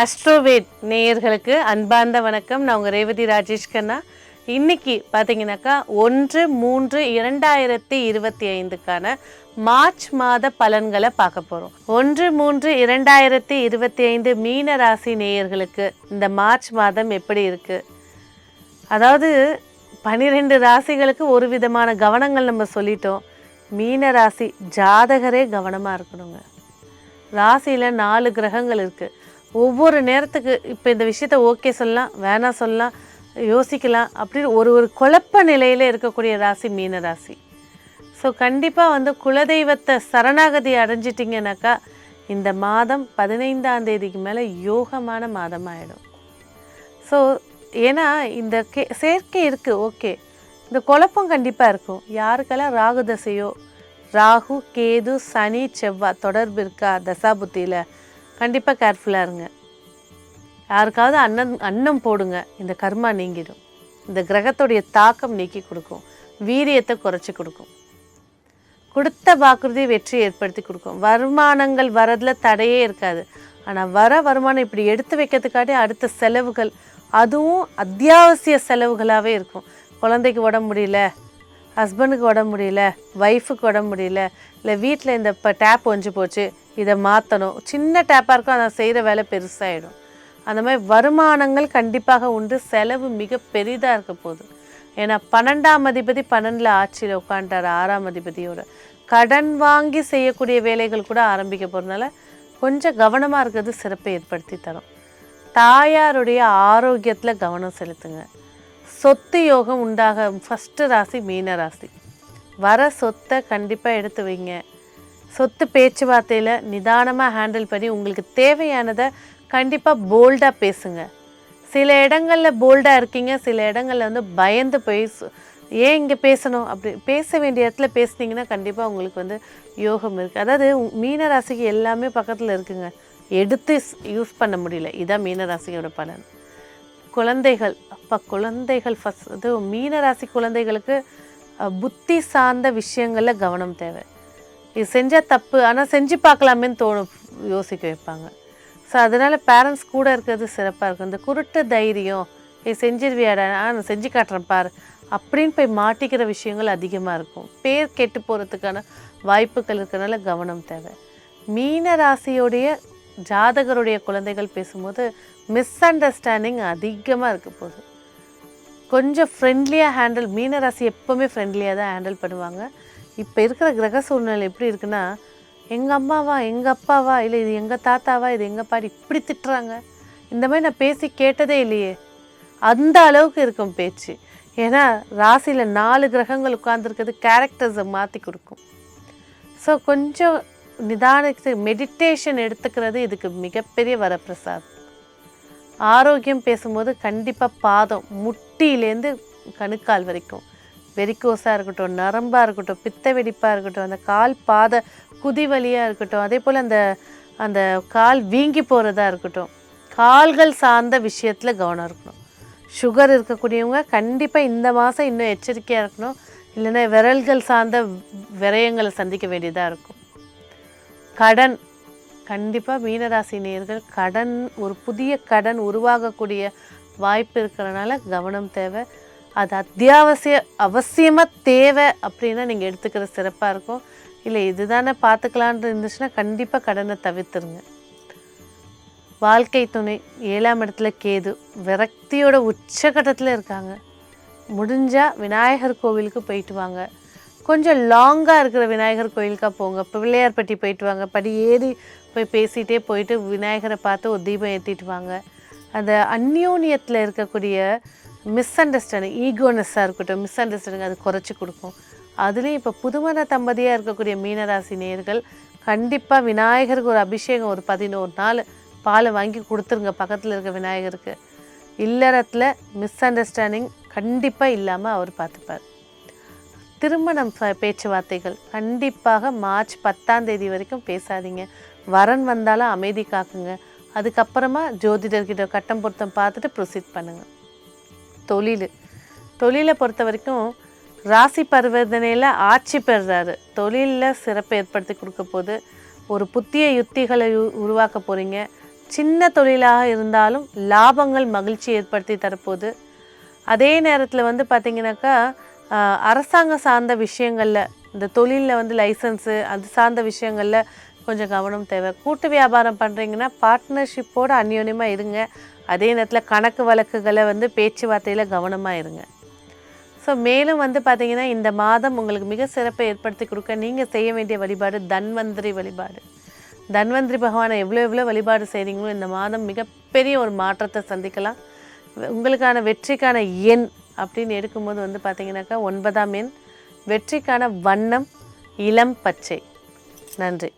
அஸ்ட்ரோவேட் நேயர்களுக்கு அன்பார்ந்த வணக்கம். நான் உங்கள் ரேவதி ராஜேஷ் கண்ணா. இன்னைக்கு பார்த்தீங்கன்னாக்கா 1/3/2025க்கான மார்ச் மாத பலன்களை பார்க்க போகிறோம். 1/3/2025 மீன ராசி நேயர்களுக்கு இந்த மார்ச் மாதம் எப்படி இருக்குது? அதாவது 12 ராசிகளுக்கு ஒரு விதமான கவனங்கள் நம்ம சொல்லிட்டோம். மீன ராசி ஜாதகரே கவனமாக இருக்கணுங்க. ராசியில் 4 கிரகங்கள் இருக்குது. ஒவ்வொரு நேரத்துக்கு இப்போ இந்த விஷயத்த ஓகே சொல்லலாம், வேணாம் சொல்லலாம், யோசிக்கலாம் அப்படின்னு ஒரு குழப்ப நிலையில் இருக்கக்கூடிய ராசி மீன ராசி. ஸோ கண்டிப்பாக குலதெய்வத்தை சரணாகதி அடைஞ்சிட்டிங்கனாக்கா இந்த மாதம் 15ஆம் தேதிக்கு மேலே யோகமான மாதமாகிடும். ஸோ ஏன்னா இந்த சேர்க்கை இருக்குது, ஓகே, இந்த குழப்பம் கண்டிப்பாக இருக்கும். யாருக்கெல்லாம் ராகு தசையோ, ராகு கேது சனி செவ்வாய் தொடர்பு இருக்கா தசாபுத்தியில், கண்டிப்பாக கேர்ஃபுல்லாக இருங்க. யாருக்காவது அன்னம் போடுங்க, இந்த கர்மா நீங்கிடும். இந்த கிரகத்துடைய தாக்கம் நீக்கி கொடுக்கும், வீரியத்தை குறைச்சி கொடுக்கும், கொடுத்த வாக்குறுதி வெற்றி ஏற்படுத்தி கொடுக்கும். வருமானங்கள் வரதில் தடையே இருக்காது. ஆனால் வருமானம் இப்படி எடுத்து வைக்கிறதுக்காட்டி அடுத்த செலவுகள், அதுவும் அத்தியாவசிய செலவுகளாகவே இருக்கும். குழந்தைக்கு உடம்பு முடியல, ஹஸ்பண்டுக்கு உடம்பு முடியல, ஒய்ஃபுக்கு உடம்பு முடியல, இல்லை வீட்டில் இந்த இப்போ டேப் ஒஞ்சி போச்சு, இதை மாற்றணும். சின்ன டேப்பாக இருக்கும், அதை செய்கிற வேலை பெருசாகிடும். அந்த மாதிரி வருமானங்கள் கண்டிப்பாக உண்டு. செலவு மிக பெரிதாக இருக்க போகுது. ஏன்னா 12ஆம் அதிபதி 12ல் ஆட்சியில் உட்காந்துட்டார், 6ஆம் அதிபதியோட. கடன் வாங்கி செய்யக்கூடிய வேலைகள் கூட ஆரம்பிக்க போகிறதுனால கொஞ்சம் கவனமாக இருக்கிறது சிறப்பை ஏற்படுத்தி தரும். தாயாருடைய ஆரோக்கியத்தில் கவனம் செலுத்துங்க. சொத்து யோகம் உண்டாக ஃபஸ்ட்டு ராசி மீன ராசி. வர சொத்தை கண்டிப்பாக எடுத்து வைங்க. சொத்து பேச்சுவார்த்தையில் நிதானமாக ஹேண்டில் பண்ணி உங்களுக்கு தேவையானதை கண்டிப்பாக போல்டாக பேசுங்க. சில இடங்களில் போல்டாக இருக்கீங்க, சில இடங்களில் பயந்து போய் ஏன் இங்கே பேசணும், அப்படி பேச வேண்டிய இடத்துல பேசுனீங்கன்னா கண்டிப்பாக உங்களுக்கு யோகம் இருக்குது. அதாவது மீனராசிக்கு எல்லாமே பக்கத்தில் இருக்குங்க, எடுத்து யூஸ் பண்ண முடியல. இதுதான் மீனராசியோட பலன். குழந்தைகள், குழந்தைகள் ஃபஸ்ட், அது மீனராசி குழந்தைகளுக்கு புத்தி சார்ந்த விஷயங்களில் கவனம் தேவை. இது செஞ்சால் தப்பு, ஆனால் செஞ்சு பார்க்கலாமேன்னு யோசிக்க வைப்பாங்க. ஸோ அதனால் பேரண்ட்ஸ் கூட இருக்கிறது சிறப்பாக இருக்கும். இந்த குருட்டு தைரியம், செஞ்சிருவியாடா, நான் செஞ்சு காட்டுறேன் பார் அப்படின்னு போய் மாட்டிக்கிற விஷயங்கள் அதிகமாக இருக்கும். பேர் கெட்டு போகிறதுக்கான வாய்ப்புகள் இருக்கிறனால கவனம் தேவை. மீன ராசியோடைய ஜாதகருடைய குழந்தைகள் பேசும்போது மிஸ் அண்டர்ஸ்டாண்டிங் அதிகமாக இருக்க போகுது. கொஞ்சம் ஃப்ரெண்ட்லியாக ஹேண்டில், மீனராசி எப்போவுமே ஃப்ரெண்ட்லியாக தான் ஹேண்டில் பண்ணுவாங்க. இப்போ இருக்கிற கிரக சூழ்நிலை எப்படி இருக்குன்னா, எங்கள் அம்மாவா, எங்கள் அப்பாவா, இல்லை இது எங்கள் தாத்தாவா, இது எங்கள் பாட்டி, இப்படி திட்டுறாங்க, இந்த மாதிரி நான் பேசி கேட்டதே இல்லையே, அந்த அளவுக்கு இருக்கும் பேச்சு. ஏன்னா ராசியில் 4 கிரகங்கள் உட்கார்ந்துருக்கிறது கேரக்டர்ஸை மாற்றி கொடுக்கும். ஸோ கொஞ்சம் நிதானத்து மெடிடேஷன் எடுத்துக்கிறது இதுக்கு மிகப்பெரிய வரப்பிரசாதம். ஆரோக்கியம் பேசும்போது கண்டிப்பாக பாதம் முட்டியிலேருந்து கணுக்கால் வரைக்கும், வெரிக்கோஸாக இருக்கட்டும், நரம்பாக இருக்கட்டும், பித்த வெடிப்பாக இருக்கட்டும், அந்த கால் பாத குதிவலியாக இருக்கட்டும், அதே போல் அந்த கால் வீங்கி போகிறதா இருக்கட்டும், கால்கள் சார்ந்த விஷயத்தில் கவனம் இருக்கணும். சுகர் இருக்கக்கூடியவங்க கண்டிப்பாக இந்த மாதம் இன்னும் எச்சரிக்கையாக இருக்கணும், இல்லைன்னா விரல்கள் சார்ந்த விரயங்களை சந்திக்க வேண்டியதாக இருக்கும். கடன், கண்டிப்பாக மீனராசி நேயர்கள் கடன், ஒரு புதிய கடன் உருவாகக்கூடிய வாய்ப்பு இருக்கிறனால கவனம் தேவை. அது அவசியமாக தேவை அப்படின்னா நீங்கள் எடுத்துக்கிற சிறப்பாக இருக்கும். இல்லை இதுதானே பார்த்துக்கலான்னு இருந்துச்சுன்னா கண்டிப்பாக கடனை தவிர்த்துருங்க. வாழ்க்கை துணை 7ஆம் இடத்துல கேது, விரக்தியோட உச்சகட்டத்தில் இருக்காங்க. முடிஞ்சால் விநாயகர் கோவிலுக்கு போயிட்டு வாங்க. கொஞ்சம் லாங்காக இருக்கிற விநாயகர் கோயிலுக்காக போங்க. இப்போ பிள்ளையார்பட்டி போயிட்டு வாங்க, படி ஏறி போய் பேசிகிட்டே போயிட்டு விநாயகரை பார்த்து ஒரு தீபம் ஏற்றிட்டு வாங்க. அந்த அந்யோன்யத்தில் இருக்கக்கூடிய மிஸ் அண்டர்ஸ்டாண்டிங், ஈகோனஸ்ஸாக இருக்கட்டும், மிஸ் அண்டர்ஸ்டாண்டிங் அது குறைச்சி கொடுக்கும். அதுலேயும் இப்போ புதுமண தம்பதியாக இருக்கக்கூடிய மீனராசி நேயர்கள் கண்டிப்பாக விநாயகருக்கு ஒரு அபிஷேகம், ஒரு 11 நாள் பாலை வாங்கி கொடுத்துருங்க பக்கத்தில் இருக்க விநாயகருக்கு. இல்லறத்தில் மிஸ் அண்டர்ஸ்டாண்டிங் கண்டிப்பாக இல்லாமல் அவர் பார்த்துப்பார். திருமணம் பேச்சுவார்த்தைகள் கண்டிப்பாக மார்ச் 10ஆம் தேதி வரைக்கும் பேசாதீங்க. வரன் வந்தாலும் அமைதி காக்குங்க. அதுக்கப்புறமா ஜோதிடர்கிட்ட கட்டம் பொருத்தம் பார்த்துட்டு ப்ரொசீட் பண்ணுங்கள். தொழிலை பொறுத்த வரைக்கும் ராசி பரிவர்த்தனையில் ஆட்சி பெறுறாரு. தொழிலில் சிறப்பை ஏற்படுத்தி கொடுக்க போது ஒரு புதிய யுத்திகளை உருவாக்க போகிறீங்க. சின்ன தொழிலாக இருந்தாலும் லாபங்கள் மகிழ்ச்சி ஏற்படுத்தி தரப்போகுது. அதே நேரத்தில் வந்து பார்த்திங்கனாக்கா அரசாங்க சார்ந்த விஷயங்களில் இந்த தொழிலில் வந்து லைசன்ஸு அது சார்ந்த விஷயங்களில் கொஞ்சம் கவனம் தேவை. கூட்டு வியாபாரம் பண்ணுறீங்கன்னா பார்ட்னர்ஷிப்போடு அந்யோன்யமாக இருங்க. அதே நேரத்தில் கணக்கு வழக்குகளை வந்து பேச்சுவார்த்தையில் கவனமாக இருங்க. ஸோ மேலும் வந்து பார்த்திங்கன்னா இந்த மாதம் உங்களுக்கு மிக சிறப்பை ஏற்படுத்தி கொடுக்க நீங்கள் செய்ய வேண்டிய வழிபாடு தன்வந்திரி வழிபாடு. தன்வந்திரி பகவானை எவ்வளோ வழிபாடு செய்கிறீங்களோ இந்த மாதம் மிகப்பெரிய ஒரு மாற்றத்தை சந்திக்கலாம். உங்களுக்கான வெற்றிக்கான எண் அப்படின்னு எடுக்கும்போது வந்து பார்த்திங்கனாக்கா 9ஆம் எண். வெற்றிக்கான வண்ணம் இளம் பச்சை. நன்றி.